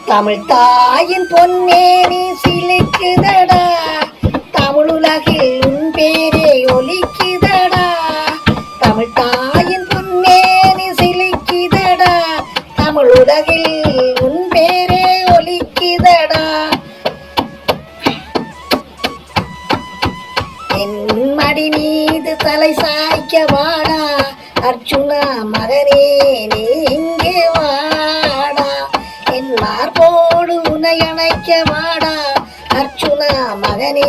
தமிழ் தாயின் பொன்னேனி சிலிக்குதடா, தமிழுலகில் உன் பேரே ஒலிக்குதடா. தமிழ் தாயின் பொன்னேனி சிலிக்குதடா, தமிழுலகில் உன் பேரே ஒலிக்குதடா. என் மடி மீது தலை சாய்க்க வாடா, அர்ச்சுனா மகனே நீ இங்கே வாடா. என் மார்போடு உன்னை அணைக்க வாடா, அர்ச்சுனா மகனே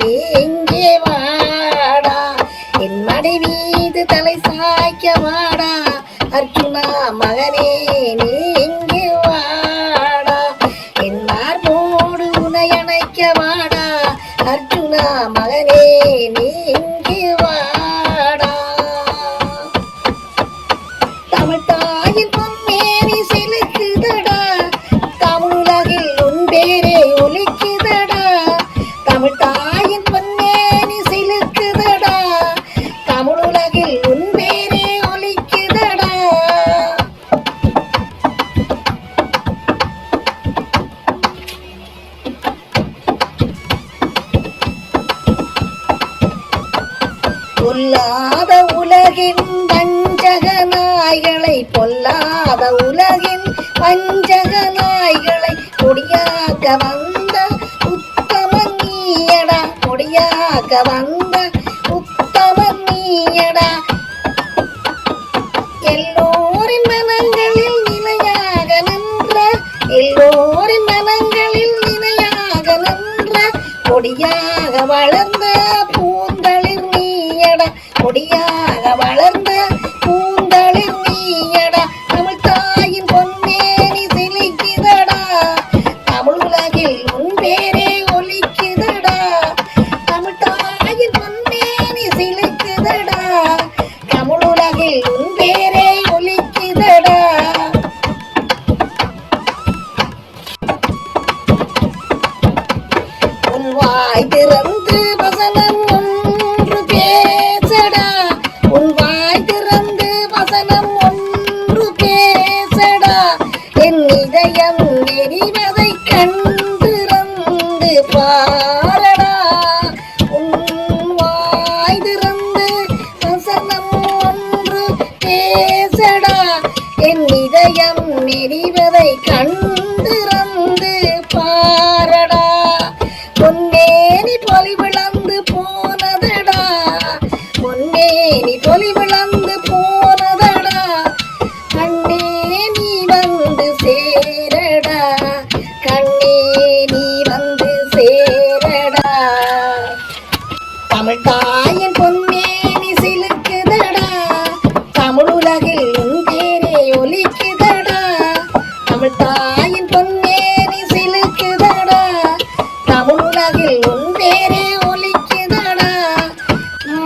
நீ இங்கே வாடா. என் மடி மீது தலை சாய்க்க வாடா, அர்ச்சுனா மகனே நீ இங்கே வாடா. என் மார்போடு உன்னை அணைக்க வாடா, அர்ச்சுனா மகனே நீ இங்கே வாடா. தமிழ் தாயின் பொன்னேனி சிலுக்குதடா, தமிழுலகில் உன் பேரே ஒலிக்குதடா. தமிழ் தாயின் பொன்னேனி சிலுக்குதடா, தமிழுலகில் உன் பேரே ஒலிக்குதடா. பொல்லாத உலகின் வஞ்சக நாய்களை, பொல்லாத உலகின் வஞ்சக நாய்களை கொடியாக்க வந்த உத்தமன் நீயடா, கொடியாக்க வந்த உத்தமன் நீயடா. எல்லோரின் மனங்களில் நிலையாக நின்ற, எல்லோரின் மனங்களில் நிலையாக நின்ற கொடியாக வளர்ந்த பூந்தளிர் நீயடா, கொடியாக வளர்ந்த பூந்தளிர் நீயடா. தமிழ் தாயின் பொன்னேனி சிலிக்குதடா, தமிழுலகில் உன் பேரே ஒலிக்குதடா. தமிழ் தாயின் பொன்னேனி சிலிக்குதடா, தமிழுலகில் உன் பேரே ஒலிக்குதடா. உன் வாய் திறந்து வசனம் ஒன்று பேசடா, உன் வாய் திறந்து வசனம் ஒன்று பேசடா. என் இதயம் எரிவதை கண்டிருந்து பாரடா. உன் வாய் திறந்து வசனம் ஒன்று பேசடா, என் இதயம் எரிவதை கண்டிருந்து பாரடா. பொன்னேனி பொலிவிழந்து போனதடா, பொன்னேனி பொலிவிழந்து போனதடா. கண்ணே நீ வந்து சேரடா, கண்ணே நீ வந்து சேரடா. தமிழ் தாயின் பொன்னேனி சிலுக்குதடா, தமிழுலகில் உன் பேரே ஒலிக்குதடா. தமிழ் தாயின் பொன்னேனி சிலுக்குதடா, தமிழுலகில் உன் பேரே ஒலிக்குதடா.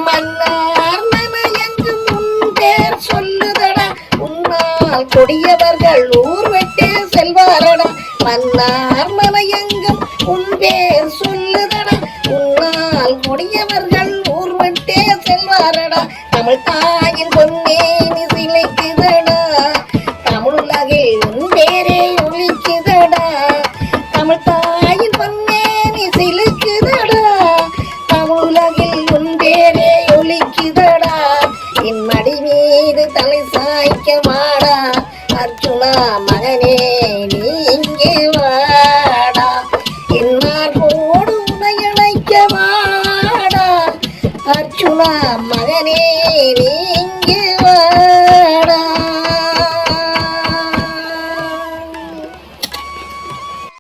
மன்னார் மனையெங்கும் உன் பேர் சொல்லுதடா, உன்னால் கொடியவர்கள் ஊர் விட்டு செல்வாரடா. மன்னார் மனையெங்கும் உன் பேர் சொல்லுதடா, உன்னால் கொடியவர்கள் ஊர் விட்டே செல்வாரடா. தமிழ் தாயின் பொன்னேனி சிலிக்குதடா, தமிழுலகில் உன் பேரே ஒலிக்குதடா. தமிழ் தாயின் பொன்னேனி சிலுக்குதடா, தமிழுலகில் உன் பேரே ஒலிக்குதடா. என் மடி மீது தலை சாய்க்க வாடா, அர்ச்சுனா மகனே நீ இங்கே வாடா. என் மார்போடு உன்னை அணைக்க வாடா, அர்ச்சுனா மகனே நீ